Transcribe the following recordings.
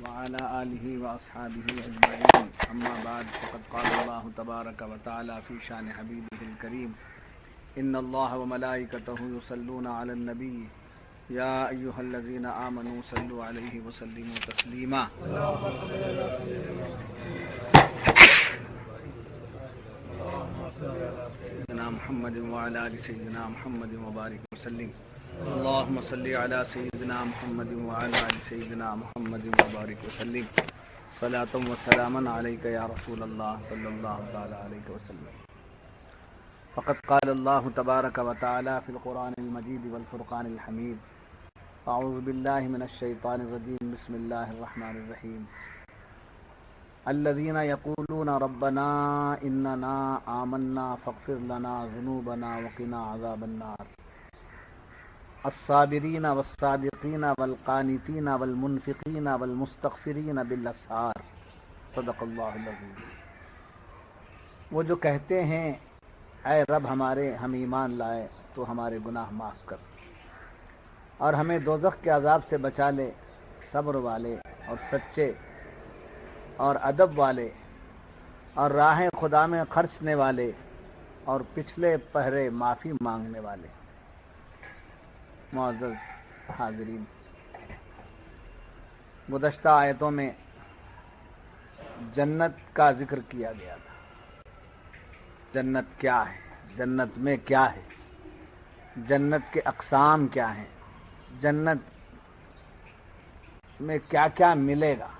وعلى آله وأصحابه أجمعين أما بعد فقد قال الله تبارك وتعالى في شأن حبيبه الكريم إن الله وملائكته يصلون على النبي يا أيها الذين آمنوا صلوا عليه وسلموا تسليما سيدنا محمد وعلى آل سيدنا محمد وبارك وسلم اللهم صل على سيدنا محمد وعلى آل سيدنا محمد وبارك وسلم صلاة وسلاما عليك يا رسول الله صلى الله تعالى عليه وسلم فقد قال الله تبارك وتعالى في القرآن المجيد والفرقان الحميد أعوذ بالله من الشيطان الرجيم بسم الله الرحمن الرحيم الذين يقولون ربنا إننا آمنا فاغفر لنا ذنوبنا وقنا عذاب النار الصابرين والصادقين والقانتين والمنفقين والمستغفرين بالأسحار صدق اللہ العظیم۔ وہ جو کہتے ہیں اے رب ہمارے ہم ایمان لائے تو ہمارے گناہ معاف کر اور ہمیں دوزخ کے عذاب سے بچا لے، صبر والے اور سچے اور ادب والے اور راہ خدا میں خرچنے والے اور پچھلے پہرے معافی مانگنے والے۔ معزز حاضرین، گزشتہ آیتوں میں جنت کا ذکر کیا گیا تھا۔ جنت کیا ہے، جنت میں کیا ہے، جنت کے اقسام کیا ہیں، جنت میں کیا کیا ملے گا،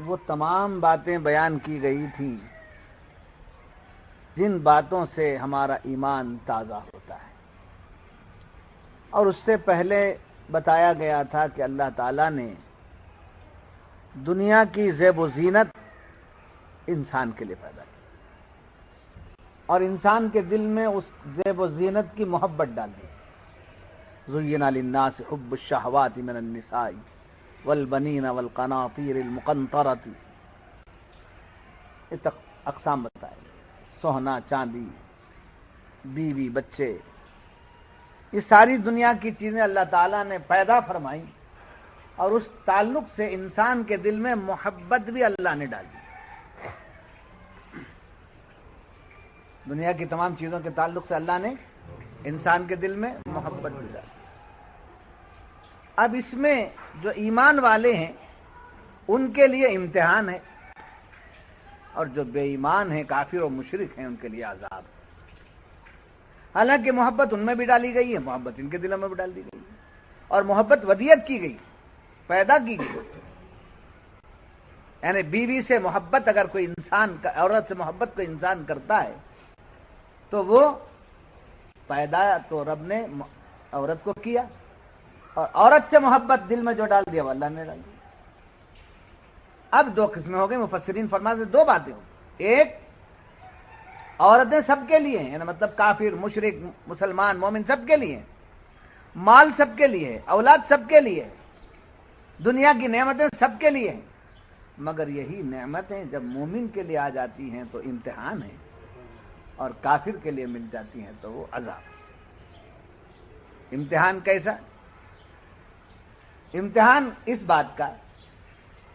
وہ تمام باتیں بیان کی گئی تھیں جن باتوں سے ہمارا ایمان تازہ ہوتا ہے۔ اور اس سے پہلے بتایا گیا تھا کہ اللہ تعالیٰ نے دنیا کی زیب و زینت انسان کے لیے پیدا کی اور انسان کے دل میں اس زیب و زینت کی محبت ڈال دی۔ زُيِّنَ لِلنَّاسِ حُبُّ الشَّهَوَاتِ مِنَ النِّسَاءِ وَالْبَنِينَ وَالْقَنَاطِيرِ الْمُقَنطَرَةِ، یہ اقسام بتائے، سونا چاندی، بیوی بچے، یہ ساری دنیا کی چیزیں اللہ تعالیٰ نے پیدا فرمائی اور اس تعلق سے انسان کے دل میں محبت بھی اللہ نے ڈالی۔ دنیا کی تمام چیزوں کے تعلق سے اللہ نے انسان کے دل میں محبت بھی ڈالی۔ اب اس میں جو ایمان والے ہیں ان کے لیے امتحان ہے اور جو بے ایمان ہیں، کافر و مشرک ہیں، ان کے لیے عذاب ہے۔ حالانکہ محبت ان میں بھی ڈالی گئی ہے، محبت ان کے دلوں میں بھی ڈال دی گئی ہے اور محبت ودیت کی گئی، پیدا کی گئی۔ یعنی بیوی سے محبت اگر کوئی انسان، عورت سے محبت کوئی انسان کرتا ہے تو وہ پیدا تو رب نے عورت کو کیا، اور عورت سے محبت دل میں جو ڈال دیا وہ اللہ نے ڈال دیا۔ اب دو قسمیں ہو گئی، مفسرین فرماتے ہیں دو باتیں ہوں۔ ایک، عورتیں سب کے لیے ہیں، یعنی مطلب کافر مشرک مسلمان مومن سب کے لیے ہیں، مال سب کے لیے ہے، اولاد سب کے لیے ہے، دنیا کی نعمتیں سب کے لیے ہیں، مگر یہی نعمتیں جب مومن کے لیے آ جاتی ہیں تو امتحان ہے اور کافر کے لیے مل جاتی ہیں تو وہ عذاب۔ امتحان کیسا؟ امتحان اس بات کا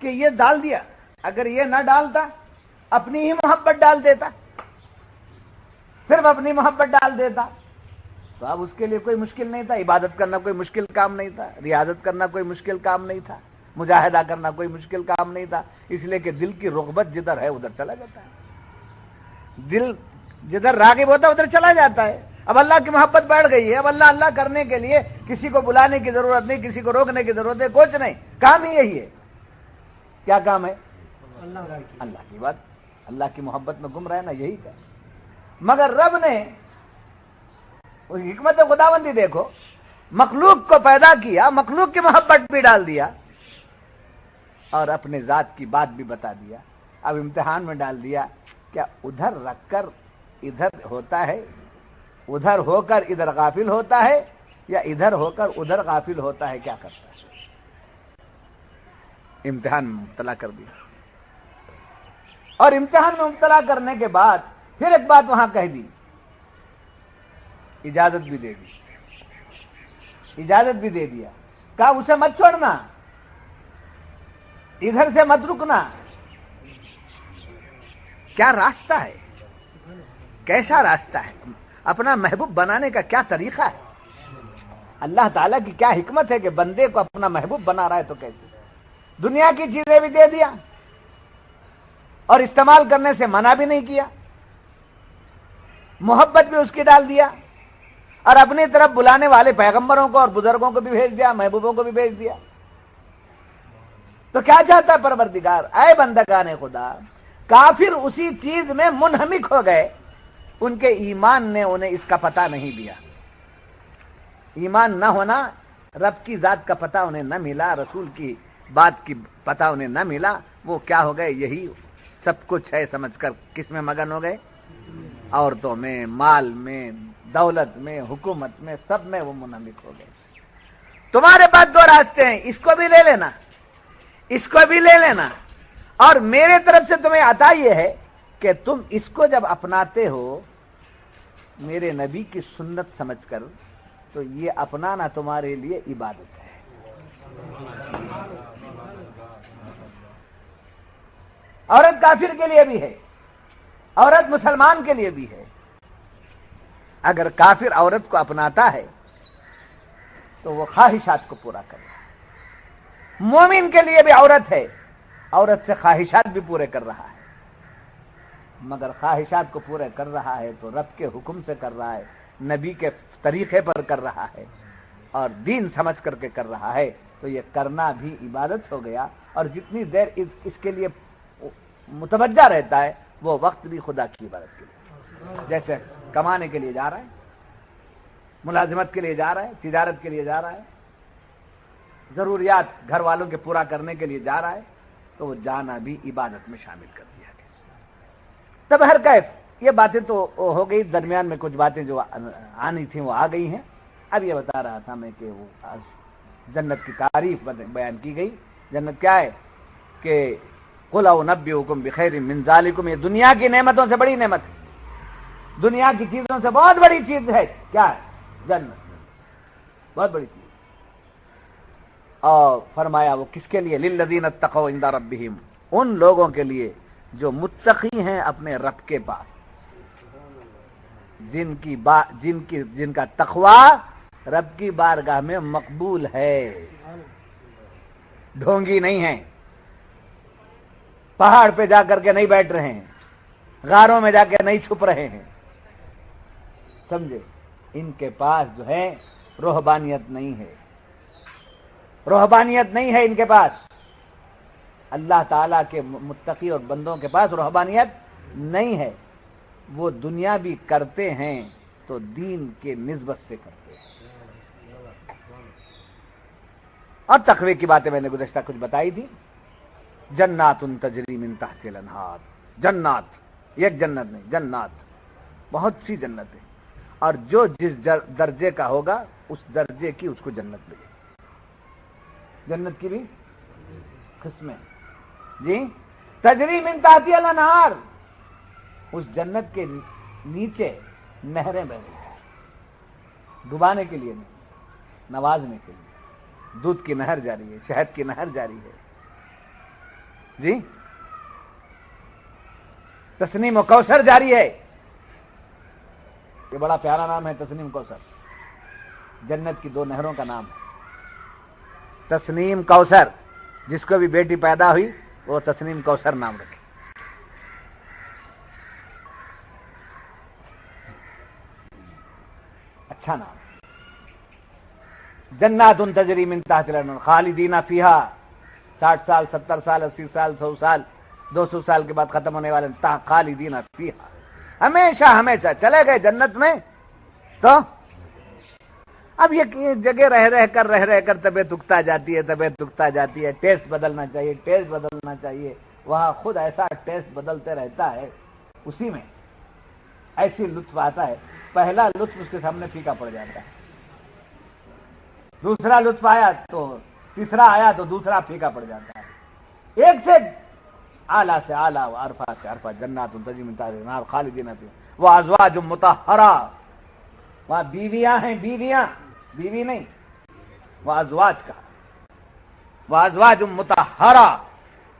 کہ یہ ڈال دیا، اگر یہ نہ ڈالتا اپنی ہی محبت ڈال دیتا، صرف اپنی محبت ڈال دیتا تو اب اس کے لیے کوئی مشکل نہیں تھا، عبادت کرنا کوئی مشکل کام نہیں تھا، ریاضت کرنا کوئی مشکل کام نہیں تھا، مجاہدہ کرنا کوئی مشکل کام نہیں تھا، اس لیے کہ دل کی رغبت جدھر ہے ادھر چلا جاتا ہے، دل جدھر راغب ہوتا ہے ادھر چلا جاتا ہے۔ اب اللہ کی محبت بیٹھ گئی ہے، اب اللہ اللہ کرنے کے لیے کسی کو بلانے کی ضرورت نہیں، کسی کو روکنے کی ضرورت ہے، کچھ نہیں، کام ہی یہی ہے۔ کیا کام ہے؟ اللہ کی بات، اللہ کی محبت میں گم رہنا، یہی کام۔ مگر رب نے حکمت خداوندی دیکھو، مخلوق کو پیدا کیا، مخلوق کی محبت بھی ڈال دیا اور اپنے ذات کی بات بھی بتا دیا، اب امتحان میں ڈال دیا۔ کیا ادھر رکھ کر ادھر ہوتا ہے، ادھر ہو کر ادھر غافل ہوتا ہے، یا ادھر ہو کر ادھر غافل ہوتا ہے؟ کیا کرتا ہے؟ امتحان میں مبتلا کر دیا، اور امتحان میں مبتلا کرنے کے بعد پھر ایک بات وہاں کہہ دی، اجازت بھی دے دی، اجازت بھی دے دیا، کہا اسے مت چھوڑنا، ادھر سے مت رکنا. کیا راستہ ہے, کیسا راستہ ہے, اپنا محبوب بنانے کا کیا طریقہ ہے. اللہ تعالیٰ کی کیا حکمت ہے کہ بندے کو اپنا محبوب بنا رہا ہے. تو کیسے دنیا کی چیزیں بھی دے دیا اور استعمال کرنے سے منع بھی نہیں کیا, محبت بھی اس کی ڈال دیا, اور اپنی طرف بلانے والے پیغمبروں کو اور بزرگوں کو بھی بھیج دیا, محبوبوں کو بھی بھیج دیا. تو کیا چاہتا ہے پروردگار؟ اے بندگان خدا, کافر اسی چیز میں منہمک ہو گئے, ان کے ایمان نے انہیں اس کا پتہ نہیں دیا. ایمان نہ ہونا, رب کی ذات کا پتہ انہیں نہ ملا, رسول کی بات کی پتہ انہیں نہ ملا. وہ کیا ہو گئے, یہی سب کچھ ہے سمجھ کر کس میں مگن ہو گئے؟ عورتوں میں, مال میں, دولت میں, حکومت میں, سب میں وہ منہمک ہو گئے. تمہارے پاس دو راستے ہیں, اس کو بھی لے لینا, اس کو بھی لے لینا, اور میرے طرف سے تمہیں عطا یہ ہے کہ تم اس کو جب اپناتے ہو میرے نبی کی سنت سمجھ کر, تو یہ اپنانا تمہارے لیے عبادت ہے. عورت کافر کے لیے بھی ہے, عورت مسلمان کے لیے بھی ہے. اگر کافر عورت کو اپناتا ہے تو وہ خواہشات کو پورا کر رہا ہے. مومن کے لیے بھی عورت ہے, عورت سے خواہشات بھی پورے کر رہا ہے, مگر خواہشات کو پورے کر رہا ہے تو رب کے حکم سے کر رہا ہے, نبی کے طریقے پر کر رہا ہے, اور دین سمجھ کر کے کر رہا ہے. تو یہ کرنا بھی عبادت ہو گیا, اور جتنی دیر اس کے لیے متوجہ رہتا ہے وہ وقت بھی خدا کی عبادت کے لیے. جیسے کمانے کے لیے جا رہا ہے, ملازمت کے لیے جا رہا ہے, تجارت کے لیے جا رہا ہے, ضروریات گھر والوں کے پورا کرنے کے لیے جا رہا ہے, تو وہ جانا بھی عبادت میں شامل کر دیا گیا. تب ہر کیف یہ باتیں تو ہو گئی, درمیان میں کچھ باتیں جو آنی تھیں وہ آ گئی ہیں. اب یہ بتا رہا تھا میں کہ وہ جنت کی تعریف بیان کی گئی. جنت کیا ہے کہ قل انبئکم بخیر من ذالکم, یہ دنیا کی نعمتوں سے بڑی نعمت ہے, دنیا کی چیزوں سے بہت بڑی چیز ہے. کیا ہے؟ جنت, بہت بڑی چیز. اور فرمایا وہ کس کے لیے؟ للذین اتقوا عند ربہم, ان لوگوں کے لیے جو متقی ہیں اپنے رب کے پاس, جن کا تقوی رب کی بارگاہ میں مقبول ہے, ڈھونگی نہیں ہے, پہاڑ پہ جا کر کے نہیں بیٹھ رہے ہیں, غاروں میں جا کے نہیں چھپ رہے ہیں, سمجھے؟ ان کے پاس جو ہے رہبانیت نہیں ہے, رہبانیت نہیں ہے ان کے پاس. اللہ تعالیٰ کے متقی اور بندوں کے پاس رہبانیت نہیں ہے. وہ دنیا بھی کرتے ہیں تو دین کے نسبت سے کرتے ہیں. اور تقوی کی باتیں میں نے گزشتہ کچھ بتائی تھی. جنات تجری من تحت الانہار, جنات, ایک جنت نہیں, جنات, بہت سی جنتیں, اور جو جس درجے کا ہوگا اس درجے کی اس کو جنت ملے. جنت کی بھی قسمیں جی. تجری من تحت الانہار, اس جنت کے نیچے نہریں بہ رہی ہیں, ڈبانے کے لیے نہیں, نوازنے کے لیے. دودھ کی نہر جاری ہے, شہد کی نہر جاری ہے جی. تسنیم و کوثر جاری ہے. یہ بڑا پیارا نام ہے تسنیم کوثر, جنت کی دو نہروں کا نام ہے تسنیم کوثر. جس کو بھی بیٹی پیدا ہوئی وہ تسنیم کوثر نام رکھے. اچھا نام. جنات تجری من تحت الانہار خالدین فیہا, 60 سال, 70 سال, 80 سال, 100 سال, 200 سال کے بعد ختم ہونے والے. خالدین فیہا, ہمیشہ ہمیشہ چلے گئے جنت میں. تو اب یہ جگہ رہ کر طبیعت اکتا جاتی ہے, طبیعت اکتا جاتی ہے. ٹیسٹ بدلنا چاہیے, ٹیسٹ بدلنا چاہیے. وہاں خود ایسا ٹیسٹ بدلتے رہتا ہے, اسی میں ایسی لطف آتا ہے. پہلا لطف اس کے سامنے پھیکا پڑ جاتا ہے, دوسرا لطف آیا تو تیسرا آیا تو دوسرا پھیکا پڑ جاتا ہے. ایک سے اعلیٰ سے اعلیٰ, عرفہ سے عرفہ. جنات تجری من تحتها الانہار خالدین فیہا وازواج مطہرہ, وہاں بیویاں ہیں, بیویاں, بیوی نہیں, وہ ازواج کا, وہ ازواج مطہرہ,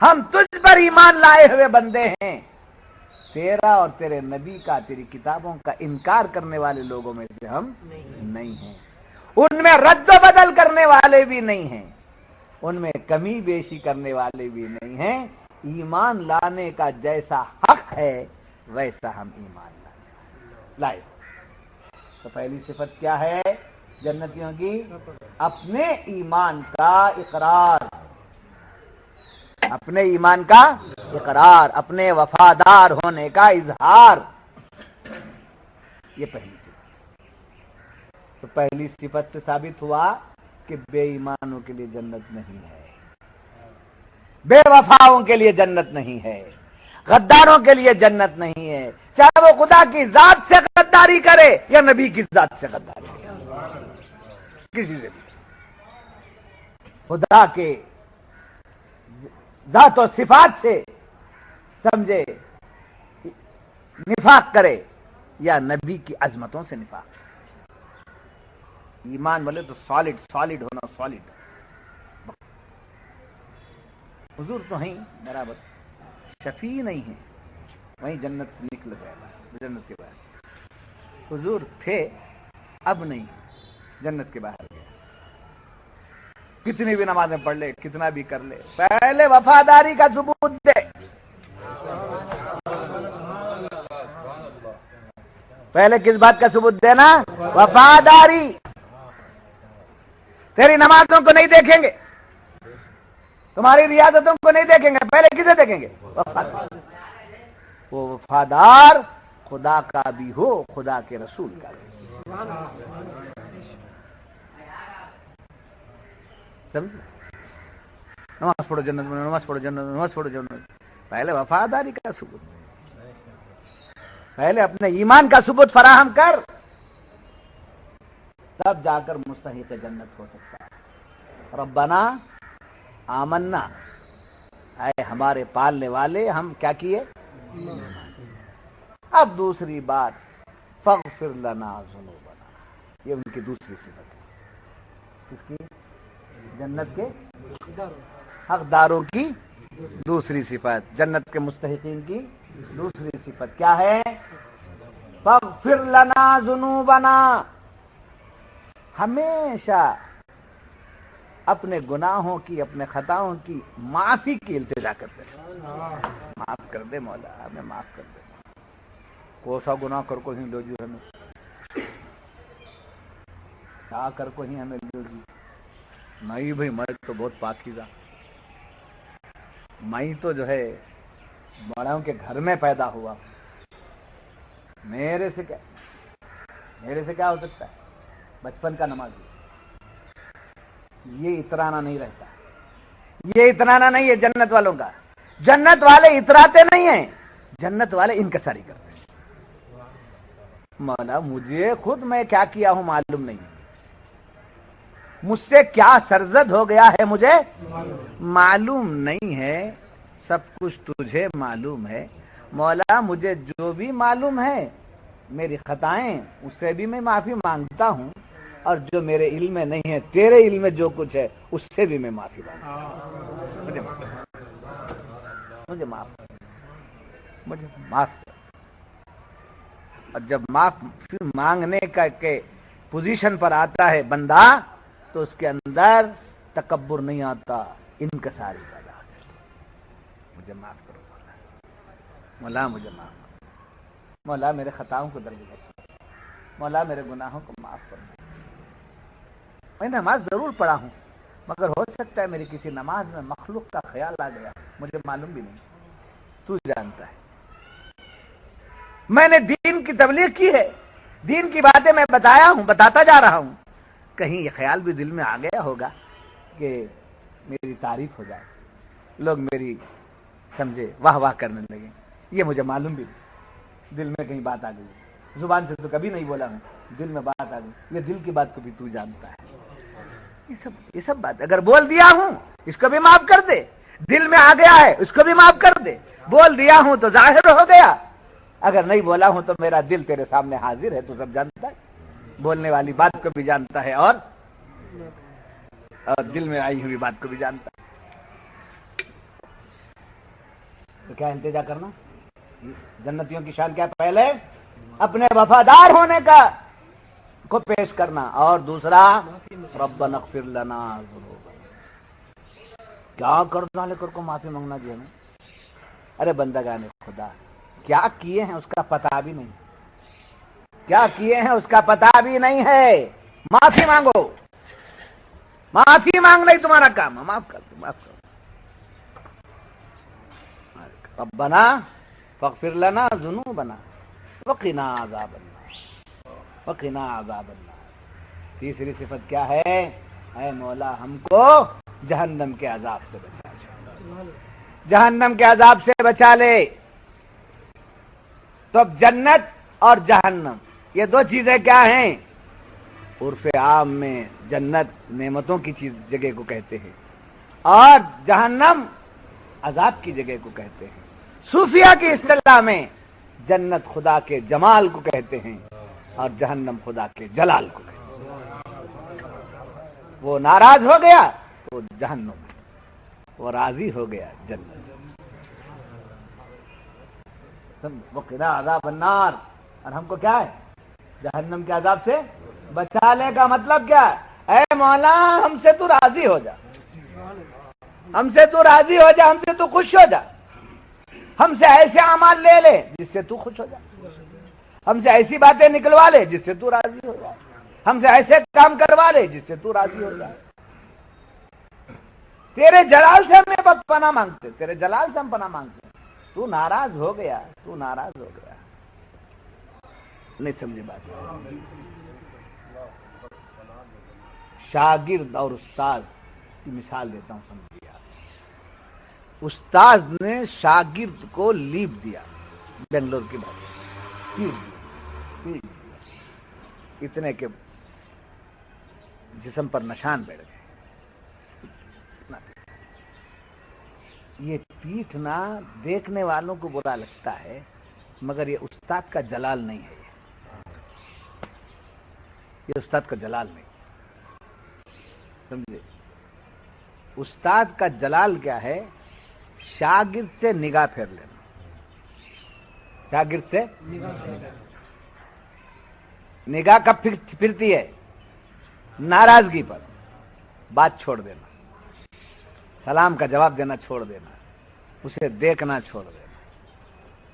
ہم تجھ پر ایمان لائے ہوئے بندے ہیں، تیرا اور تیرے نبی کا، تیری کتابوں کا انکار کرنے والے لوگوں میں سے ہم نہیں ہیں، ان میں رد و بدل کرنے والے بھی نہیں ہیں، ان میں کمی بیشی کرنے والے بھی نہیں ہیں، ایمان لانے کا جیسا حق ہے ویسا ہم ایمان لائے۔ تو پہلی صفت کیا ہے جنتیوں کی؟ اپنے ایمان کا اقرار، اپنے ایمان کا اقرار، اپنے وفادار ہونے کا اظہار، یہ پہلی صفت۔ تو پہلی صفت سے ثابت ہوا کہ بے ایمانوں کے لیے جنت نہیں ہے، بے وفاؤں کے لیے جنت نہیں ہے، غداروں کے لیے جنت نہیں ہے، چاہے وہ خدا کی ذات سے غداری کرے یا نبی کی ذات سے غداری کرے، کسی سے بھی خدا کے ذات و صفات سے سمجھے نفاق کرے یا نبی کی عظمتوں سے نفاق کرے۔ ایمان بولے تو سالڈ ہونا، سالڈ۔ حضور تو ہیں برابر، شفیع نہیں ہیں، وہیں جنت سے نکل گئے، جنت کے باہر حضور تھے، اب نہیں، جنت کے باہر گئے، کتنی بھی نمازیں پڑھ لے، کتنا بھی کر لے، پہلے وفاداری کا ثبوت دے، پہلے کس بات کا ثبوت دینا؟ وفاداری۔ تیری نمازوں کو نہیں دیکھیں گے، تمہاری ریاضتوں کو نہیں دیکھیں گے، پہلے کسے دیکھیں گے؟ وفادار۔ وہ وفادار خدا کا بھی ہو، خدا کے رسول کا بھی۔ سمجھ؟ نماز پڑھو جنت میں، نماز پڑھو جنت میں، نماز پڑھو جنت میں، پہلے وفاداری کا ثبوت، پہلے اپنے ایمان کا ثبوت فراہم کر، تب جا کر مستحق جنت ہو سکتا ہے۔ ربنا آمنا، اے ہمارے پالنے والے، ہم کیا کیے؟ اب دوسری بات، فاغفر لنا ذنوبنا، یہ ان کی دوسری صفت ہے، کس کی؟ جنت کے حقداروں کی دوسری صفت، جنت کے مستحقین کی دوسری صفت کیا ہے؟ فاغفر لنا ذنوبنا، ہمیشہ اپنے گناہوں کی، اپنے خطاؤں کی معافی کی التجا کرتے ہیں، معاف کر دے مولا، ہمیں معاف کر دے، کوسا گناہ کر کو ہی لو جی، ہمیں کیا کر کو ہی ہمیں لو جی، نہیں بھائی میں تو بہت پاکیزہ، میں تو جو ہے بڑوں کے گھر میں پیدا ہوا، میرے سے کیا ہو سکتا ہے؟ بچپن کا نمازی، یہ اترانا نہیں رہتا، یہ اترانا نہیں ہے جنت والوں کا، جنت والے اتراتے نہیں ہیں، جنت والے انکساری کرتے ہیں، مولا مجھے خود میں کیا کیا ہوں معلوم نہیں، مجھ سے کیا سرزد ہو گیا ہے مجھے معلوم نہیں ہے، سب کچھ تجھے معلوم ہے، مولا مجھے جو بھی معلوم ہے میری خطائیں اس سے بھی میں معافی مانگتا ہوں، اور جو میرے علم میں نہیں ہے، تیرے علم میں جو کچھ ہے اس سے بھی میں معافی مانگتا ہوں، مجھے معاف کر۔ اور جب معافی مانگنے کا کے پوزیشن پر آتا ہے بندہ تو اس کے اندر تکبر نہیں آتا، انکساری پیدا ہوتا ہے، مجھے معاف کرو مولا، مجھے معاف کرو مولا، میرے خطاؤں کو درگزر کرو مولا، میرے گناہوں کو معاف کرو، میں نماز ضرور پڑھا ہوں مگر ہو سکتا ہے میری کسی نماز میں مخلوق کا خیال آ گیا، مجھے معلوم بھی نہیں، تو جانتا ہے، میں نے دین کی تبلیغ کی ہے، دین کی باتیں میں بتایا ہوں، بتاتا جا رہا ہوں، کہیں یہ خیال بھی دل میں آ گیا ہوگا کہ میری تعریف ہو جائے، لوگ میری سمجھے واہ واہ کرنے لگے، یہ مجھے معلوم بھی نہیں، دل میں کہیں بات آ گئی، زبان سے تو کبھی نہیں بولا ہوں، دل میں بات آ گئی، یہ دل کی بات کو بھی تو جانتا ہے، یہ سب بات اگر بول دیا ہوں اس کو بھی معاف کر دے، دل میں آ گیا ہے اس کو بھی معاف کر دے، بول دیا ہوں تو ظاہر ہو گیا، اگر نہیں بولا ہوں تو میرا دل تیرے سامنے حاضر ہے، تو سب جانتا ہے، بولنے والی بات کو بھی جانتا ہے اور دل میں آئی ہوئی بات کو بھی جانتا ہے۔ کیا انتجا کرنا؟ جنتیوں کی شان کیا؟ پہلے اپنے وفادار ہونے کا کو پیش کرنا، اور دوسرا ربنا اغفر لنا ذنوبنا، کیا کر ڈالے کر کو معافی مانگنا جی ہمیں. ارے بندگان خدا، کیا کیے ہیں اس کا پتہ بھی نہیں، کیا کیے ہیں اس کا پتہ بھی نہیں ہے. معافی مانگو، معافی مانگنا ہی تمہارا کام ہے. معاف کر دو، معاف کر دو. ربنا فاغفر لنا ذنوبنا وقنا عذاب النار، وقنا عذاب النار. تیسری صفت کیا ہے؟ اے مولا ہم کو جہنم کے عذاب سے بچا لے، جہنم کے عذاب سے بچا لے. تو اب جنت اور جہنم یہ دو چیزیں کیا ہیں؟ عرف عام میں جنت نعمتوں کی جگہ کو کہتے ہیں، اور جہنم عذاب کی جگہ کو کہتے ہیں. صوفیہ کی اصطلاح میں جنت خدا کے جمال کو کہتے ہیں اور جہنم خدا کے جلال کو کہتے ہیں. وہ ناراض ہو گیا تو جہنم، وہ راضی ہو گیا جنت. وقنا عذاب النار، اور ہم کو کیا ہے؟ جہنم کے عذاب سے بچا لے. کا مطلب کیا ہے؟ اے مولا ہم سے تو راضی ہو جا، ہم سے تو راضی ہو جا، ہم سے تو خوش ہو جا. ہم سے ایسے اعمال لے لے جس سے تو خوش ہو جا، ہم سے ایسی باتیں نکلوا لے جس سے تو راضی ہو جائے، ہم سے ایسے کام کروا لے جس سے تو راضی ہو جائے. تیرے جلال سے ہم پناہ مانگتے، تیرے جلال سے ہم پناہ مانگتے. تو ناراض ہو گیا، تو ناراض ہو گیا. نہیں سمجھے بات؟ شاگرد اور استاد کی مثال دیتا ہوں، سمجھیے. استاد نے شاگرد کو لیپ دیا، بنگلور کی بات، اتنے کے جسم پر نشان بیٹھ گئے. یہ پیٹنا دیکھنے والوں کو برا لگتا ہے، مگر یہ استاد کا جلال نہیں ہے. یہ استاد کا جلال نہیں، سمجھے؟ استاد کا جلال کیا ہے؟ شاگرد سے نگاہ پھیر لینا، شاگرد سے نگاہ کب پھرتی ہے؟ ناراضگی پر. بات چھوڑ دینا، سلام کا جواب دینا چھوڑ دینا، اسے دیکھنا چھوڑ دینا.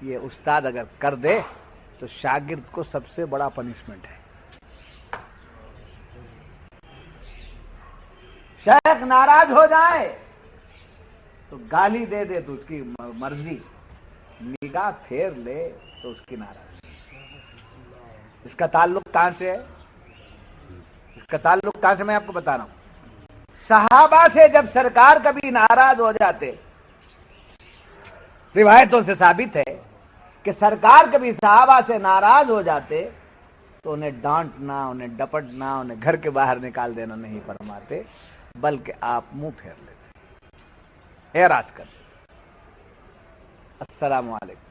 یہ استاد اگر کر دے تو شاگرد کو سب سے بڑا پنشمنٹ ہے. شیخ ناراض ہو جائے تو گالی دے دے تو اس کی مرضی، نگاہ پھیر لے تو اس کی ناراضگی. اس کا تعلق کہاں سے ہے؟ اس کا تعلق کہاں سے میں آپ کو بتا رہا ہوں. صحابہ سے جب سرکار کبھی ناراض ہو جاتے، روایتوں سے ثابت ہے کہ سرکار کبھی صحابہ سے ناراض ہو جاتے تو انہیں ڈانٹنا، انہیں ڈپٹنا، انہیں گھر کے باہر نکال دینا نہیں فرماتے، بلکہ آپ منہ پھیر لیتے، اعراض کرتے. السلام علیکم،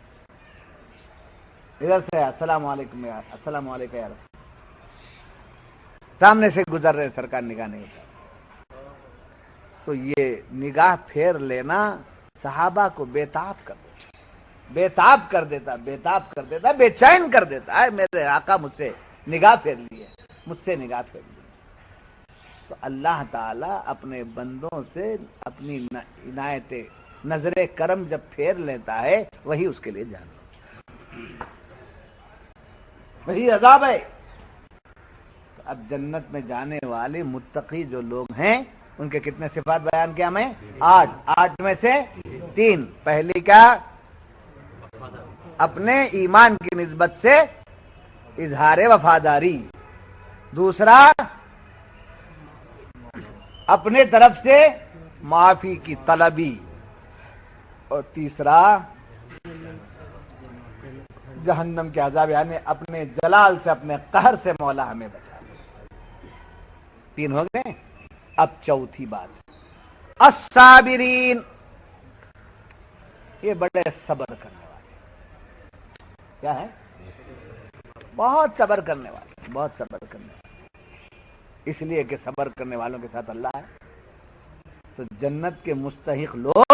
ادھر سے السلام علیکم یار، السلام علیکم یار. سامنے سے گزر رہے، سرکار نگاہ نہیں اٹھا. تو یہ نگاہ پھیر لینا صحابہ کو بےتاب کر دیتا، بےتاب کر دیتا، بےتاب کر دیتا، بے چین کر دیتا ہے. میرے آقا مجھ سے نگاہ پھیر لیے، مجھ سے نگاہ پھیر لی. تو اللہ تعالی اپنے بندوں سے اپنی عنایت نظر کرم جب پھیر لیتا ہے، وہی اس کے لیے جہنم، وہی عذاب ہے. اب جنت میں جانے والے متقی جو لوگ ہیں، ان کے کتنے صفات بیان کیا میں؟ 8 میں سے 3. پہلی کیا؟ اپنے ایمان کی نسبت سے اظہار وفاداری. دوسرا اپنے طرف سے معافی کی طلبی. اور تیسرا جہنم کے عذاب، یعنی اپنے جلال سے، اپنے قہر سے مولا ہمیں بچا لے. 3 ہو گئے. اب چوتھی بات، الصابرین، یہ بڑے صبر کرنے والے. کیا ہے؟ بہت صبر کرنے والے، بہت صبر کرنے والے. اس لیے کہ صبر کرنے والوں کے ساتھ اللہ ہے. تو جنت کے مستحق لوگ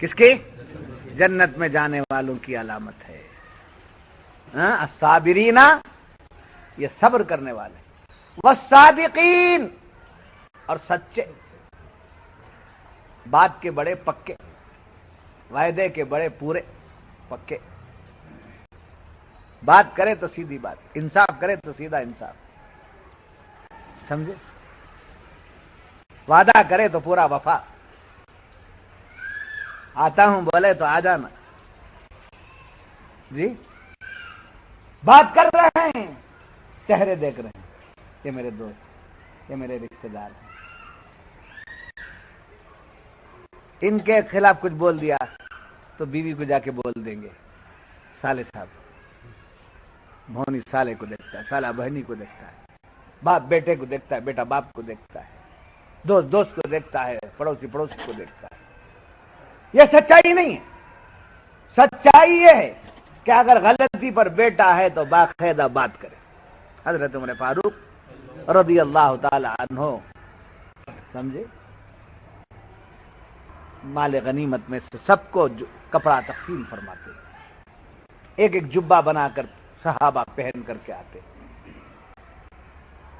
کس کی؟ جنت میں جانے والوں کی علامت ہے. الصابرین، یہ صبر کرنے والے. والصادقین، اور سچے، بات کے بڑے پکے، وعدے کے بڑے پورے پکے. بات کرے تو سیدھی بات، انصاف کرے تو سیدھا انصاف. سمجھے؟ وعدہ کرے تو پورا وفا. آتا ہوں بولے تو آ جانا. جی بات کر رہے ہیں، چہرے دیکھ رہے ہیں، یہ میرے دوست، یہ میرے رشتے دار ہیں. ان کے خلاف کچھ بول دیا تو بیوی کو جا کے بول دیں گے سالے صاحب. بھونی سالے کو دیکھتا ہے، سالہ بہنی کو دیکھتا ہے، باپ بیٹے کو دیکھتا ہے، بیٹا باپ کو دیکھتا ہے، دوست دوست کو دیکھتا ہے، پڑوسی پڑوسی کو دیکھتا ہے. یہ سچائی نہیں ہے. سچائی یہ ہے کہ اگر غلطی پر بیٹا ہے تو باقاعدہ بات کرے. حضرت عمر فاروق رضی اللہ تعالی عنہ، سمجھے، مال غنیمت میں سے سب کو کپڑا تقسیم فرماتے، ایک ایک جبہ بنا کر صحابہ پہن کر کے آتے،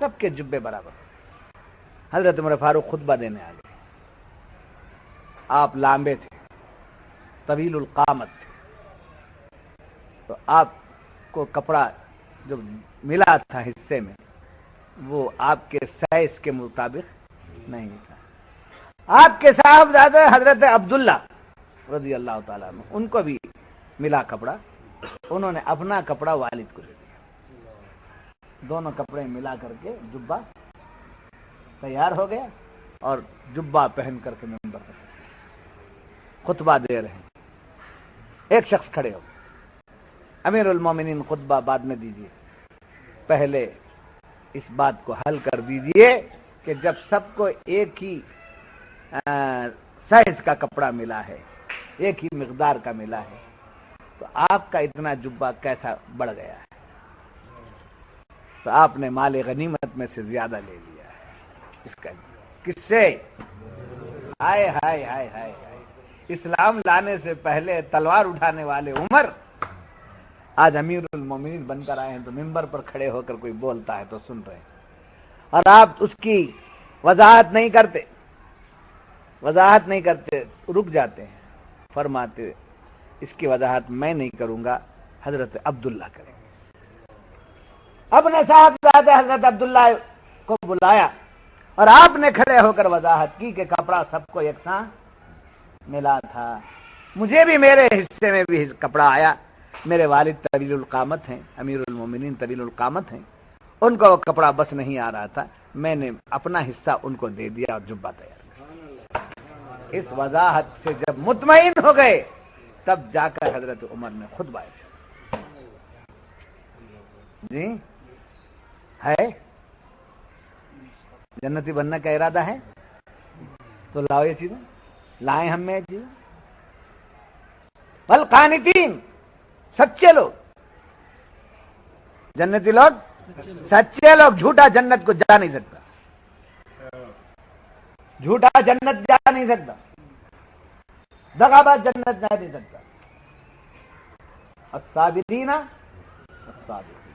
سب کے جبے برابر. حضرت عمر فاروق خطبہ دینے آ گئے. آپ لامبے تھے، طویل القامت تھے، تو آپ کو کپڑا جو ملا تھا حصے میں وہ آپ کے سائز کے مطابق نہیں تھا. آپ کے صاحبزادے حضرت عبداللہ رضی اللہ تعالیٰ عنہ، ان کو بھی ملا کپڑا. انہوں نے اپنا کپڑا والد کو دے دیا. دونوں کپڑے ملا کر کے جبہ تیار ہو گیا اور جبہ پہن کر کے منبر پر خطبہ دے رہے ہیں. ایک شخص کھڑے ہو، امیر المومنین خطبہ بعد میں دیجیے، پہلے اس بات کو حل کر دیجیے کہ جب سب کو ایک ہی سائز کا کپڑا ملا ہے، ایک ہی مقدار کا ملا ہے، تو آپ کا اتنا جبہ کیسا بڑھ گیا ہے؟ تو آپ نے مال غنیمت میں سے زیادہ لے لیا ہے. اس کا کس سے؟ ہائے ہائے ہائے ہائے ہائے، اسلام لانے سے پہلے تلوار اٹھانے والے عمر آج امیر المومنین بن کر آئے ہیں، تو ممبر پر کھڑے ہو کر کوئی بولتا ہے تو سن رہے ہیں، اور آپ اس کی وضاحت نہیں کرتے، رک جاتے ہیں. فرماتے اس کی وضاحت میں نہیں کروں گا، حضرت عبداللہ کریں گے. اپنے صاحبزادے حضرت عبداللہ کو بلایا اور آپ نے کھڑے ہو کر وضاحت کی کہ کپڑا سب کو یکساں ملا تھا. مجھے بھی میرے حصے میں بھی کپڑا آیا. میرے والد طویل القامت ہیں، امیر المومنین طویل القامت ہیں، ان کو وہ کپڑا بس نہیں آ رہا تھا، میں نے اپنا حصہ ان کو دے دیا اور جبہ تیار کیا. اس وضاحت سے جب مطمئن ہو گئے تب جا کر حضرت عمر نے خطبہ دیا. جی ہے جنتی بننے کا ارادہ ہے تو لاؤ یہ چیزیں، لائیں ہم میں چیزیں. والقانتین، سچے لوگ، جنتی لوگ سچے لوگ. جھوٹا جنت کو جا نہیں سکتا، جھوٹا جنت جا نہیں سکتا، دغاباز جنت جا نہیں سکتا. الصابرین، الصابرین،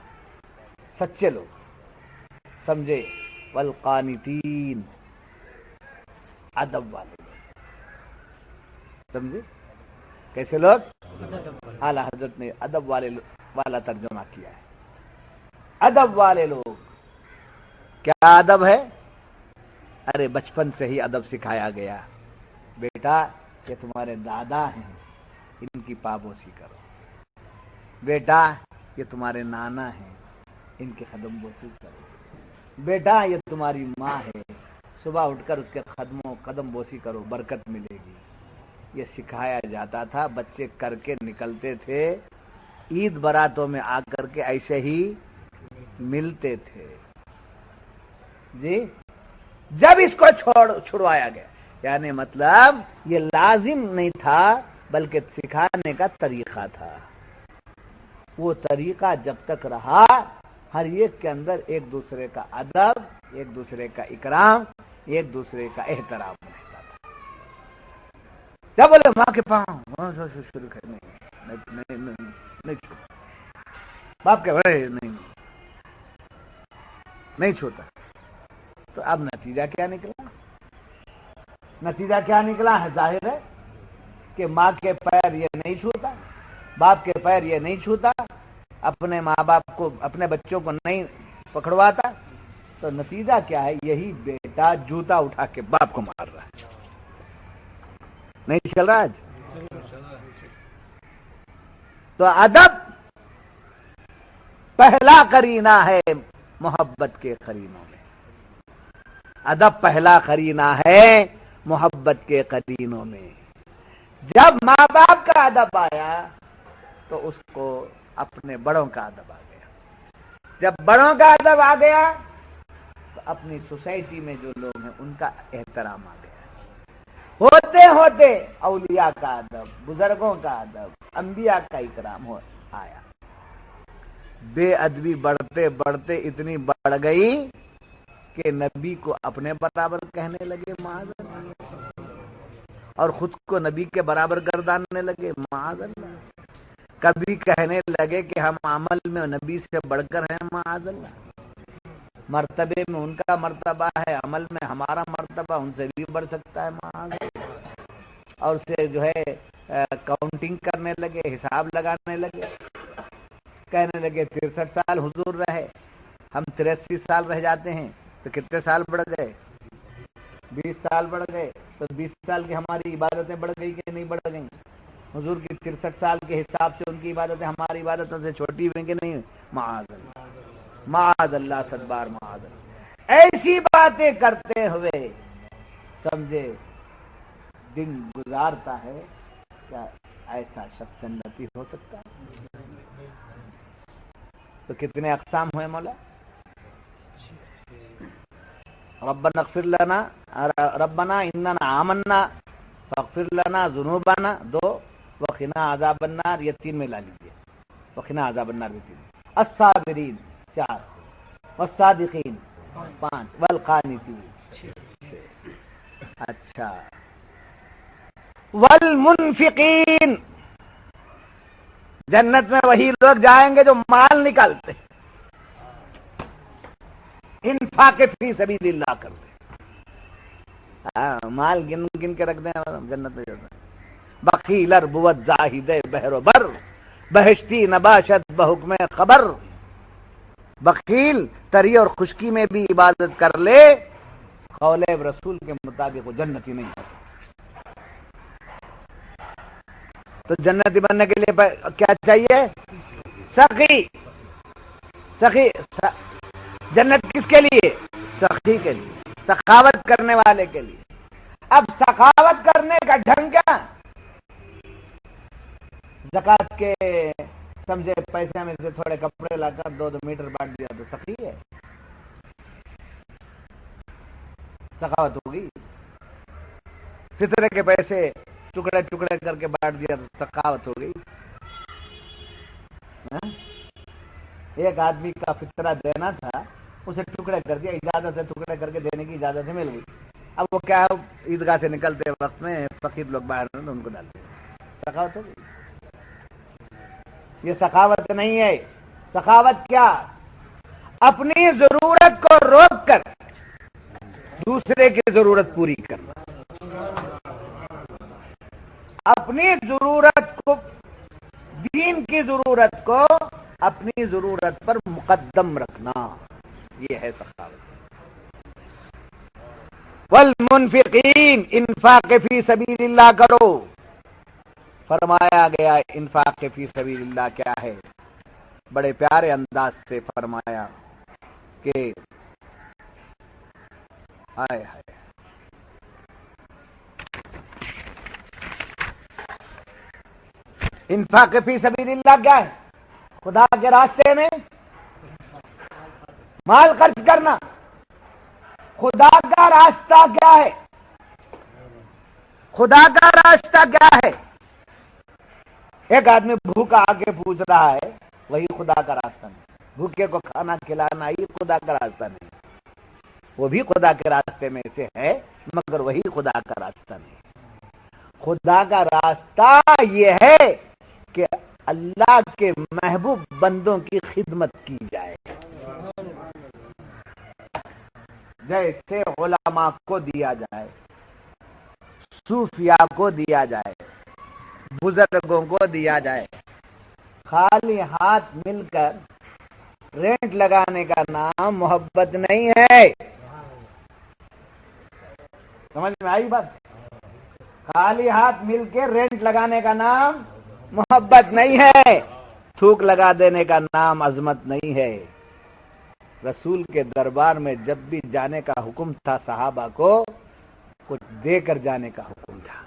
سچے لوگ، سمجھے. والقانتین، ادب والے لوگ. سمجھے کیسے لوگ؟ اعلی حضرت نے ادب والے والا ترجمہ کیا ہے. ادب والے لوگ. کیا ادب ہے؟ ارے بچپن سے ہی ادب سکھایا گیا، بیٹا یہ تمہارے دادا ہیں، ان کی پابوسی کرو. بیٹا یہ تمہارے نانا ہیں، ان کی قدم بوسی کرو. بیٹا یہ تمہاری ماں ہے، صبح اٹھ کر اس کے قدم بوسی کرو، برکت ملے گی. یہ سکھایا جاتا تھا. بچے کر کے نکلتے تھے، عید براتوں میں آ کر کے ایسے ہی ملتے تھے. جی جب اس کو چھڑوایا گیا، یعنی مطلب یہ لازم نہیں تھا بلکہ سکھانے کا طریقہ تھا. وہ طریقہ جب تک رہا، ہر ایک کے اندر ایک دوسرے کا ادب، ایک دوسرے کا اکرام، ایک دوسرے کا احترام رہتا تھا. جب بولے ماں کے پاؤں شروع کرنے نہیں چھوتا، باپ کے بڑے نہیں چھوتا. تو اب نتیجہ کیا نکلا؟ نتیجہ کیا نکلا ہے؟ ظاہر ہے کہ ماں کے پیر یہ نہیں چھوتا، باپ کے پیر یہ نہیں چھوتا، اپنے ماں باپ کو، اپنے بچوں کو نہیں پکڑواتا. تو نتیجہ کیا ہے؟ یہی بیٹا جوتا اٹھا کے باپ کو مار رہا ہے. نہیں چل رہا آج؟ تو ادب پہلا قرینہ ہے محبت کے قرینوں میں. ادب پہلا قرینہ ہے محبت کے قرینوں میں. جب ماں باپ کا ادب آیا تو اس کو اپنے بڑوں کا ادب آ گیا. جب بڑوں کا ادب آ گیا تو اپنی سوسائٹی میں جو لوگ ہیں ان کا احترام آ گیا. ہوتے ہوتے اولیاء کا ادب، بزرگوں کا ادب، انبیاء کا اکرام آیا. بے ادبی بڑھتے بڑھتے اتنی بڑھ گئی کہ نبی کو اپنے برابر کہنے لگے معاذ اللہ، اور خود کو نبی کے برابر گرداننے لگے معاذ اللہ. کبھی کہنے لگے کہ ہم عمل میں نبی سے بڑھ کر ہیں معاذ اللہ. مرتبے میں ان کا مرتبہ ہے، عمل میں ہمارا مرتبہ ان سے بھی بڑھ سکتا ہے معاذ اللہ. اور اسے جو ہے کاؤنٹنگ کرنے لگے، حساب لگانے لگے. کہنے لگے 63 سال حضور رہے، ہم 83 سال رہ جاتے ہیں تو کتنے سال بڑھ گئے؟ 20 سال بڑھ گئے. تو 20 سال کی ہماری عبادتیں بڑھ گئی کہ نہیں بڑھ گئیں؟ حضور کی 63 سال کے حساب سے ان کی عبادتیں ہماری عبادتوں سے چھوٹی ہوئیں کہ نہیں؟ معاذ اللہ، معاذ اللہ، صد بار معاذ اللہ. ایسی باتیں کرتے ہوئے سمجھے دن گزارتا ہے. کیا ایسا شخص جنتی ہو سکتا ہے؟ تو کتنے اقسام ہوئے مولا؟ ربنا اغفر لنا، ربنا اننا آمنا فاغفر لنا ذنوبنا 2، وقنا عذاب النار یہ 3 میں لا لیجیے. وقنا عذاب النار یہ 3. الصابرین 4، والصادقین 5، والقانتین 6. اچھا، والمنفقین، جنت میں وہی لوگ جائیں گے جو مال نکالتے، انفاق فی سبیل اللہ کرتے. مال گن گن کے رکھ دیں جنت میں جاتا. بخیلر بود زاہد بہر و بر، بہشتی نباشت بحکم خبر. بخیل تری اور خشکی میں بھی عبادت کر لے، قول رسول کے مطابق وہ جنتی نہیں ہو سکتا. تو جنتی بننے کے لیے کیا چاہیے؟ سخی. سخی جنت کس کے لیے؟ سخی کے لیے، سخاوت کرنے والے کے لیے. اب سخاوت کرنے کا ڈھنگ کیا؟ زکات کے سمجھے پیسے میں سے تھوڑے کپڑے لا کر 2 میٹر بانٹ دیا تو سخی ہے؟ سخاوت ہوگی. فطرے کے پیسے ٹکڑے ٹکڑے کر کے بانٹ دیا تو سخاوت ہو گئی. ایک آدمی کا فطرہ دینا تھا، اسے ٹکڑے کر دیا، اجازت ہے ٹکڑے کر کے دینے کی اجازت مل گئی. اب وہ کیا عیدگاہ سے نکلتے وقت میں فقیر لوگ باہر تو ان کو ڈالتے. سخاوت ہو گئی؟ یہ سخاوت نہیں ہے. سخاوت کیا؟ اپنی ضرورت کو روک کر دوسرے کی ضرورت پوری کرنا. اپنی ضرورت کو، دین کی ضرورت کو اپنی ضرورت پر مقدم رکھنا، یہ ہے سخاوت. والمنفقین، انفاق فی سبیل اللہ کرو. فرمایا گیا انفاق فی سبیل اللہ کیا ہے؟ بڑے پیارے انداز سے فرمایا کہ ہائے ہائے انفاق فی سبیل اللہ کیا ہے؟ خدا کے راستے میں مال خرچ کرنا. خدا کا راستہ کیا ہے؟ خدا کا راستہ کیا ہے؟ ایک آدمی بھوکا آ کے پوچھ رہا ہے، وہی خدا کا راستہ نہیں. بھوکے کو کھانا کھلانا ہی خدا کا راستہ نہیں. وہ بھی خدا کے راستے میں سے ہے مگر وہی خدا کا راستہ نہیں. خدا کا راستہ یہ ہے کہ اللہ کے محبوب بندوں کی خدمت کی جائے، جیسے علماء کو دیا جائے، صوفیاء کو دیا جائے، بزرگوں کو دیا جائے۔ خالی ہاتھ مل کر رینٹ لگانے کا نام محبت نہیں ہے۔ سمجھ میں آئی بات؟ خالی ہاتھ مل کے رینٹ لگانے کا نام محبت نہیں ہے، تھوک لگا دینے کا نام عظمت نہیں ہے۔ رسول کے دربار میں جب بھی جانے کا حکم تھا صحابہ کو، کچھ دے کر جانے کا حکم تھا۔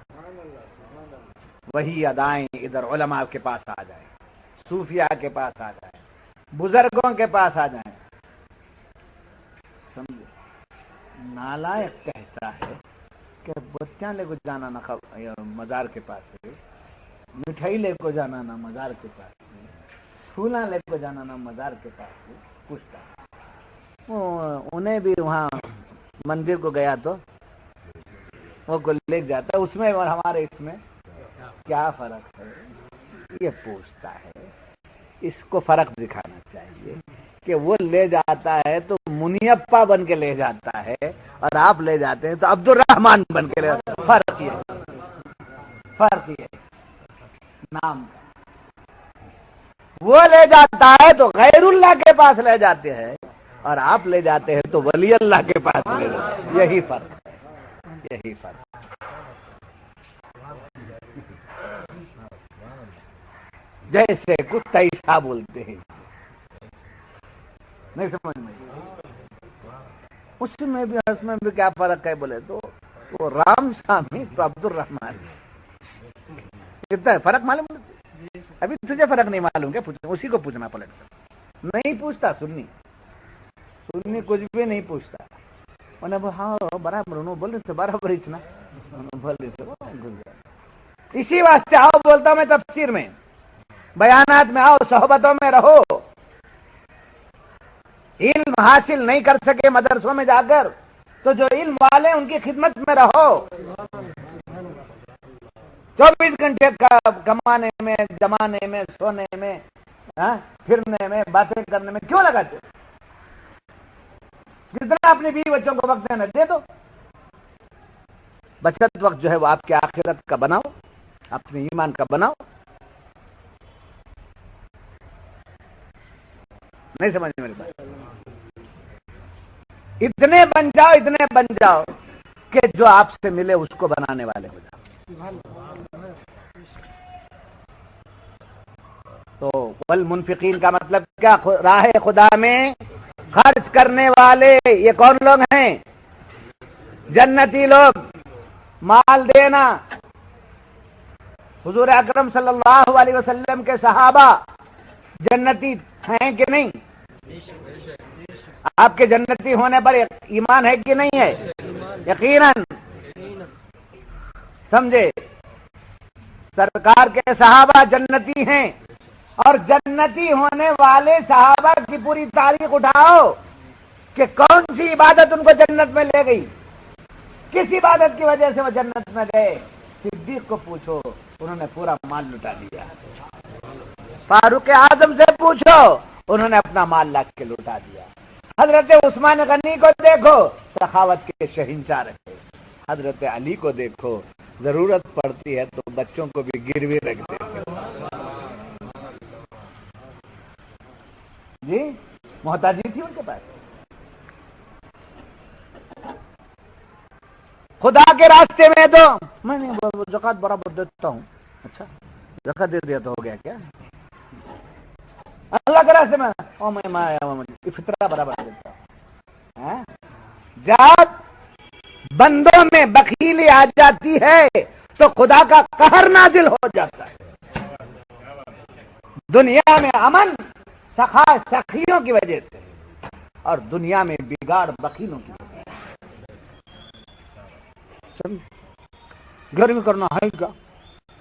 وہی ادائیں ادھر علماء کے پاس آ جائیں، صوفیاء کے پاس آ جائیں، بزرگوں کے پاس آ جائیں۔ سمجھے؟ نالائق کہتا ہے کہ بچیاں لے کو جانا نہ مزار کے پاس سے، مٹھائی لے کو جانا نہ مزار کے پاس سے، پھولاں لے کو جانا نہ مزار کے پاس سے۔ پوچھتا انہیں بھی وہاں مندر کو گیا تو وہ کو لے جاتا، اس میں اور ہمارے اس میں کیا فرق ہے؟ یہ پوچھتا ہے۔ اس کو فرق دکھانا چاہیے کہ وہ لے جاتا ہے تو منیپا بن کے لے جاتا ہے، اور آپ لے جاتے ہیں تو عبد الرحمان بن کے لے جاتے ہیں۔ فرق یہ نام کا۔ وہ لے جاتا ہے تو غیر اللہ کے پاس لے جاتے ہیں، اور آپ لے جاتے ہیں تو ولی اللہ کے پاس لے جاتے ہیں۔ یہی فرق ہے، یہی فرق۔ جیسے کتا عیسیٰ بولتے ہیں، نہیں سمجھ میں؟ اس میں بھی کیا فرق ہے بولے تو وہ رام سامی تو عبد الرحمان، کتنا ہے فرق معلوم؟ ابھی تجھے فرق نہیں معلوم، کیا پوچھنا؟ اسی کو پوچھنا پلٹ کر۔ نہیں پوچھتا سنی کچھ بھی نہیں پوچھتا۔ انہیں ہاں برابر انہوں بول رہے تھے، برابر اتنا بول رہے تھے۔ اسی واسطے آؤ بولتا ہوں میں تفسیر میں، بیانات میں آؤ، صحبتوں میں رہو۔ علم حاصل نہیں کر سکے مدرسوں میں جا کر تو جو علم والے ان کی خدمت میں رہو۔ 24 گھنٹے کمانے میں، جمانے میں، سونے میں، پھرنے میں، باتیں کرنے میں کیوں لگاتے؟ جتنا اپنی بیوی بچوں کو وقت دینا دے دو۔ بچت وقت جو ہے وہ آپ کی آخرت کا بناؤ، اپنے ایمان کا بناؤ۔ نہیں سمجھ میری بات؟ اتنے بن جاؤ کہ جو آپ سے ملے اس کو بنانے والے ہو جاؤ۔ تو والمنفقین کا مطلب کیا؟ راہ خدا میں خرچ کرنے والے۔ یہ کون لوگ ہیں؟ جنتی لوگ۔ مال دینا۔ حضور اکرم صلی اللہ علیہ وسلم کے صحابہ جنتی ہیں کہ نہیں؟ آپ کے جنتی ہونے پر ایمان ہے کہ نہیں ہے؟ یقیناً۔ سمجھے؟ سرکار کے صحابہ جنتی ہیں، اور جنتی ہونے والے صحابہ کی پوری تاریخ اٹھاؤ کہ کون سی عبادت ان کو جنت میں لے گئی، کس عبادت کی وجہ سے وہ جنت میں گئے۔ صدیق کو پوچھو، انہوں نے پورا مال لٹا دیا۔ فاروق اعظم سے پوچھو، انہوں نے اپنا مال لا کے لٹا دیا۔ حضرت عثمان غنی کو دیکھو، سخاوت کے شہنشاہ رہے۔ حضرت علی کو دیکھو، ضرورت پڑتی ہے تو بچوں کو بھی گروی رکھ دیتے۔ جی محتاجی تھی ان کے پاس۔ خدا کے راستے میں تو میں زکات برابر دیتا ہوں۔ اچھا زکات دے دیا تو ہو گیا کیا؟ اللہ کے راستے میں فطرہ برابر دیتا ہوں۔ جب بندوں میں بخیلی آ جاتی ہے تو خدا کا قہر نازل ہو جاتا ہے۔ دنیا میں امن سخیوں کی وجہ سے، اور دنیا میں بگاڑ بخیلوں کی وجہ سے۔ گھر میں کرنا ہے کیا؟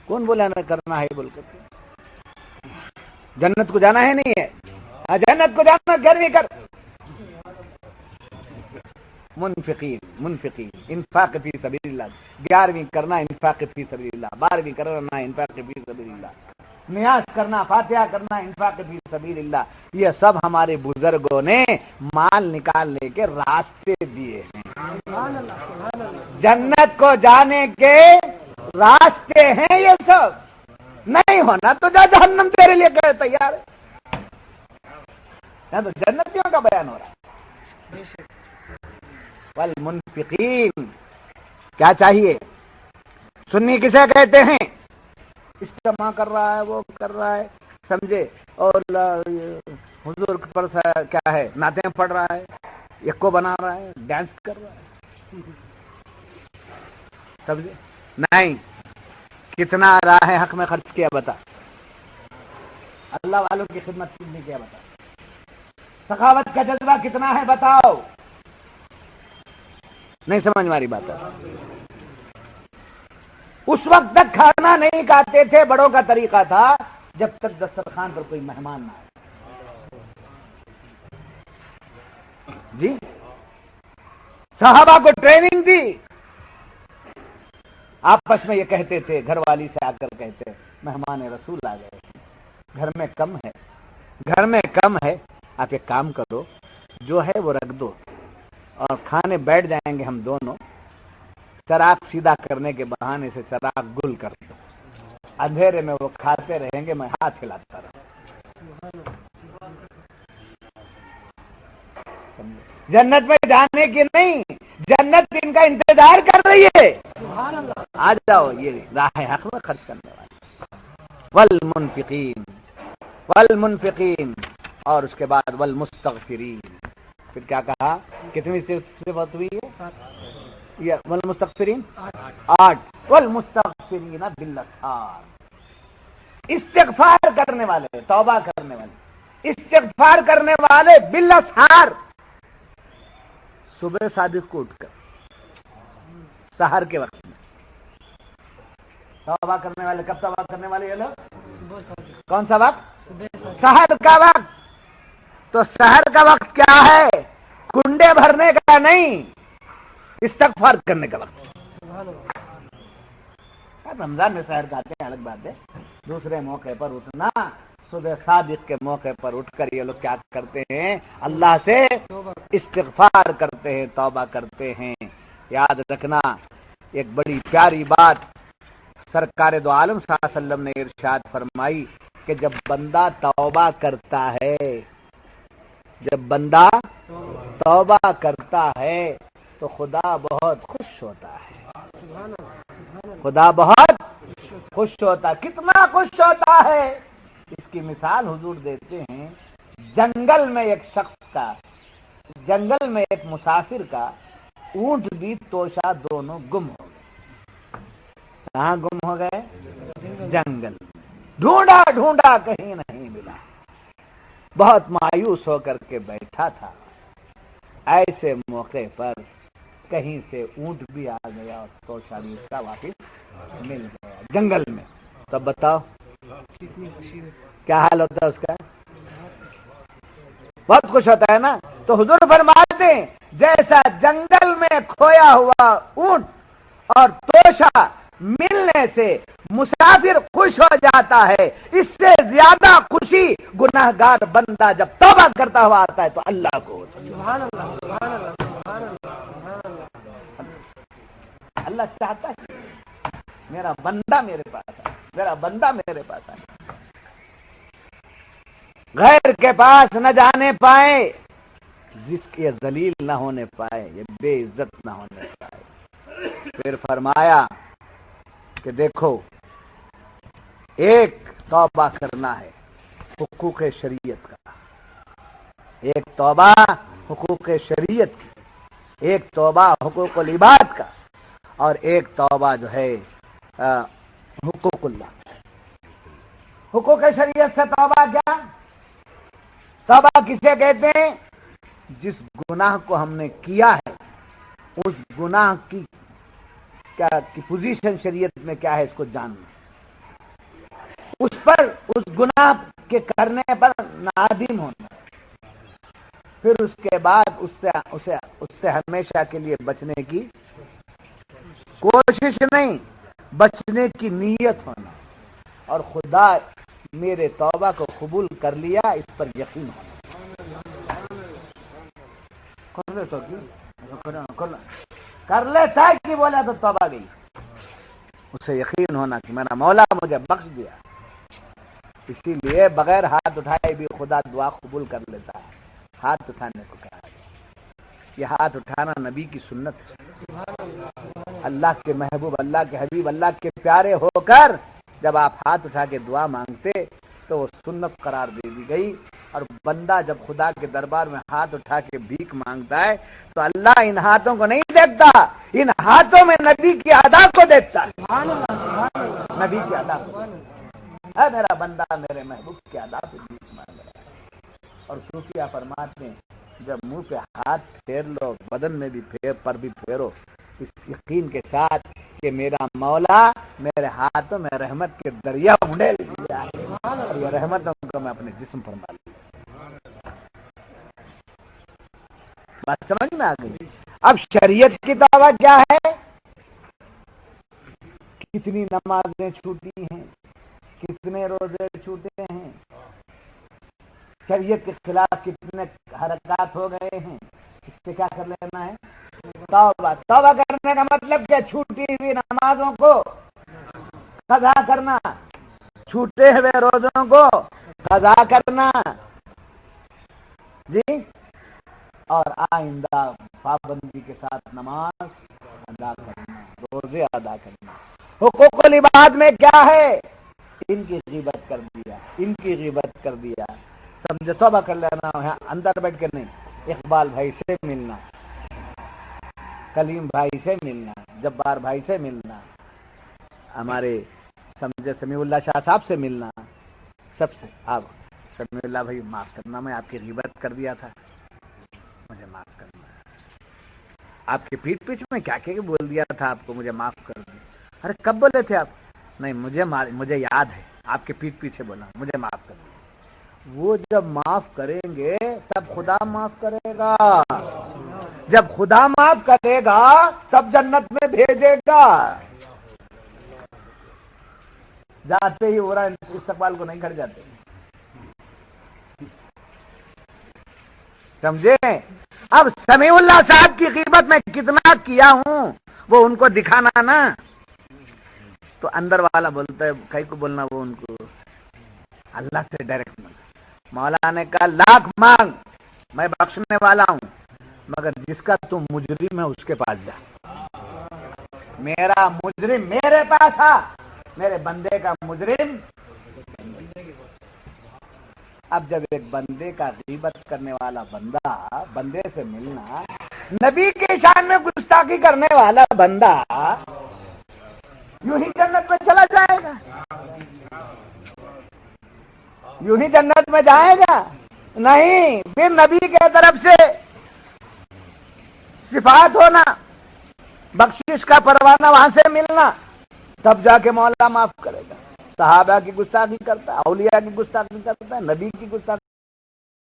کون بولا نہ کرنا ہے بول کر؟ جنت کو جانا ہے نہیں ہے؟ جنت کو جانا گھر میں کر۔ منفقین انفاق فی سبیل اللہ، 11ویں کرنا انفاق فی سبیل اللہ، 12ویں کرنا انفاق فی سبیل اللہ، نیاز کرنا، فاتحہ کرنا انفاق فی سبیل اللہ، یہ سب ہمارے بزرگوں نے مال نکالنے کے راستے دیے ہیں۔ جنت کو جانے کے راستے ہیں یہ سب، نہیں ہونا تو جا جہنم تیرے لیے کہ تیار ہے۔ یہاں تو جنتیوں کا بیان ہو رہا ہے۔ والمنفقین، کیا چاہیے؟ سنی کسے کہتے ہیں؟ اجتماع کر رہا ہے، وہ کر رہا ہے، سمجھے، اور حضور پر کیا ہے، نعتیں پڑھ رہا ہے، یکو بنا رہا ہے، ڈانس کر رہا ہے، سمجھے؟ نہیں، کتنا آ رہا ہے حق میں خرچ کیا بتا، اللہ والوں کی خدمت کتنی کیا بتا، سخاوت کا جذبہ کتنا ہے بتاؤ، نہیں سمجھ ہماری بات ہے۔ اس وقت تک کھانا نہیں کھاتے تھے، بڑوں کا طریقہ تھا، جب تک دسترخوان پر کوئی مہمان نہ آئے۔ جی، صحابہ کو ٹریننگ دی، آپس میں یہ کہتے تھے، گھر والی سے آ کر کہتے مہمان رسول آ گئے، گھر میں کم ہے، آپ ایک کام کرو، جو ہے وہ رکھ دو اور کھانے بیٹھ جائیں گے ہم دونوں، چراغ سیدھا کرنے کے بہانے سے چراغ گل کر دو، اندھیرے میں وہ کھاتے رہیں گے، میں ہاتھ ہلاتا رہوں۔ جنت میں جانے کی نہیں، جنت ان کا انتظار کر رہی ہے، آ جاؤ، یہ راہ حق میں خرچ کرنے والے۔ والمنفقین، اور اس کے بعد والمستغفرین، پھر کیا کہا، کتنی صفت ہوئی ہے یہ والمستغفرین؟ 8، والمستغفرین بالاسحار، استغفار کرنے والے، توبہ کرنے والے، استغفار کرنے والے بالاسحار، صبح صادق کو اٹھ کر سحر کے وقت میں توبہ کرنے والے۔ کب توبہ کرنے والے یہ لوگ؟ کون سا وقت؟ سحر کا وقت۔ تو سحر کا وقت کیا ہے؟ کنڈے بھرنے کا نہیں، استغفار کرنے کا وقت۔ رمضان میں سحر کھاتے ہیں الگ بات ہے، دوسرے موقع پر اٹھنا، صبح صادق کے موقع پر اٹھ کر یہ لوگ کیا کرتے ہیں؟ اللہ سے استغفار کرتے ہیں، توبہ کرتے ہیں۔ یاد رکھنا، ایک بڑی پیاری بات سرکار دو عالم صلی اللہ علیہ وسلم نے ارشاد فرمائی کہ جب بندہ توبہ کرتا ہے، جب بندہ توبہ کرتا ہے تو خدا بہت خوش ہوتا ہے، خدا بہت خوش ہوتا ہے۔ کتنا خوش ہوتا ہے؟ اس کی مثال حضور دیتے ہیں، جنگل میں ایک شخص کا، جنگل میں ایک مسافر کا اونٹ بھی توشا دونوں گم ہو گئے۔ کہاں گم ہو گئے؟ جنگل۔ ڈھونڈا ڈھونڈا کہیں نہیں ملا، بہت مایوس ہو کر کے بیٹھا تھا، ایسے موقع پر کہیں سے اونٹ بھی آ گیا اور توشا بھی اس کا واپس مل گیا جنگل میں۔ تب بتاؤ کیا حال ہوتا ہے اس کا؟ بہت خوش ہوتا ہے نا۔ تو حضور فرماتے ہیں جیسا جنگل میں کھویا ہوا اونٹ اور توشا ملنے سے مسافر خوش ہو جاتا ہے، اس سے زیادہ خوشی گناہگار بندہ جب توبہ کرتا ہوا آتا ہے تو اللہ کو ہوتا ہے۔ سبحان اللہ، سبحان اللہ، سبحان اللہ، سبحان اللہ۔ اللہ چاہتا ہے میرا بندہ میرے پاس ہے، میرا بندہ میرے پاس ہے، غیر کے پاس نہ جانے پائے، جس کے ذلیل نہ ہونے پائے، یہ بے عزت نہ ہونے پائے۔ پھر فرمایا کہ دیکھو، ایک توبہ کرنا ہے حقوق شریعت کا، ایک توبہ حقوق شریعت کی، ایک توبہ حقوق العباد کا، اور ایک توبہ جو ہے حقوق اللہ۔ حقوق شریعت سے توبہ کیا؟ توبہ کسے کہتے ہیں؟ جس گناہ کو ہم نے کیا ہے، اس گناہ کی کیا کی پوزیشن شریعت میں کیا ہے اس کو جاننا، اس پر، اس گناہ کے کرنے پر نادم ہونا، پھر اس کے بعد اس سے ہمیشہ کے لیے بچنے کی کوشش نہیں، بچنے کی نیت ہونا، اور خدا میرے توبہ کو قبول کر لیا اس پر یقین ہونا۔ کر لے تھا کہ بولا تو توبہ گئی، اسے یقین ہونا کہ میرا مولا مجھے بخش دیا۔ اسی لیے بغیر ہاتھ اٹھائے بھی خدا دعا قبول کر لیتا ہے۔ ہاتھ اٹھانے کو کہا ہے، یہ ہاتھ اٹھانا نبی کی سنت ہے۔ اللہ کے محبوب، اللہ کے حبیب، اللہ کے پیارے ہو کر جب آپ ہاتھ اٹھا کے دعا مانگتے تو وہ سنت قرار دے دی گئی۔ اور بندہ جب خدا کے دربار میں ہاتھ اٹھا کے بھیک مانگتا ہے تو اللہ ان ہاتھوں کو نہیں دیکھتا، ان ہاتھوں میں نبی کی ادا کو دیکھتا ہے۔ نبی کی ادا کو اے میرا بندہ میرے محبوب کی ادا سے بھیک مانگ رہا ہے۔ اور صوفیہ فرماتے ہیں جب منہ پہ ہاتھ پھیر لو، بدن میں بھی پر بھی پھیرو، اس یقین کے ساتھ کہ میرا مولا میرے ہاتھوں میں رحمت کے دریا اونڈیل دیا ہے، اور یہ رحمتوں کو میں اپنے جسم پر ڈال دیا۔ بات سمجھ میں آ گئی؟ اب شریعت کی دعویٰ کیا ہے؟ کتنی نمازیں چھوٹی ہیں، کتنے روزے چھوٹے ہیں، شریعت کے خلاف کتنے حرکات ہو گئے ہیں، اس سے کیا کر لینا ہے؟ توبہ۔ توبہ کرنے کا مطلب کیا؟ چھوٹی ہوئی نمازوں کو قضا کرنا، چھوٹے ہوئے روزوں کو قضا کرنا، جی، اور آئندہ پابندی کے ساتھ نماز ادا کرنا، روزے ادا کرنا۔ حقوق العباد میں کیا ہے؟ ان کی غیبت کر دیا، ان کی غیبت کر دیا، سمجھے؟ توبہ کر لینا، اندر بیٹھ کے نہیں، اقبال بھائی سے ملنا، کلیم بھائی سے ملنا، جبار بھائی سے ملنا، ہمارے سمجھے سمیع اللہ شاہ صاحب سے ملنا، سب سے۔ آپ سمیع اللہ بھائی معاف کرنا، میں آپ کی غیبت کر دیا تھا، مجھے معاف کرنا۔ آپ کے پیٹھ پیچھے میں کیا کیا بول دیا تھا آپ کو، مجھے معاف کر دیا۔ ارے کب بولے تھے آپ؟ نہیں، مجھے یاد ہے، آپ کے پیٹھ پیچھے بولا، مجھے معاف کر دیا۔ وہ جب معاف کریں گے تب خدا معاف کرے گا، جب خدا معاف کرے گا تب جنت میں بھیجے گا۔ جاتے ہی ہو رہا استقبال کو نہیں کھڑ جاتے، سمجھے؟ اب سمیع اللہ صاحب کی غیبت میں کتنا کیا ہوں وہ ان کو دکھانا نا، تو اندر والا بولتا ہے کئی کو بولنا، وہ ان کو اللہ سے ڈائریکٹ مانگ۔ مولا نے کہا لاکھ مانگ، میں بخشنے والا ہوں، مگر جس کا تم مجرم ہے اس کے پاس جا۔ میرا مجرم میرے پاس آ، میرے بندے کا مجرم۔ اب جب ایک بندے کا غیبت کرنے والا بندے سے ملنا، نبی کے شان میں گستاخی کرنے والا بندہ یوں ہی جنت میں چلا جائے گا؟ یوں ہی جنت میں جائے گا؟ نہیں، پھر نبی کے طرف سے صفات ہونا، بخشش کا پروانہ وہاں سے ملنا، تب جا کے مولا معاف کرے گا۔ صحابہ کی گستاخی کرتا ہے، اولیاء کی گستاخی کرتا ہے، نبی کی گستاخی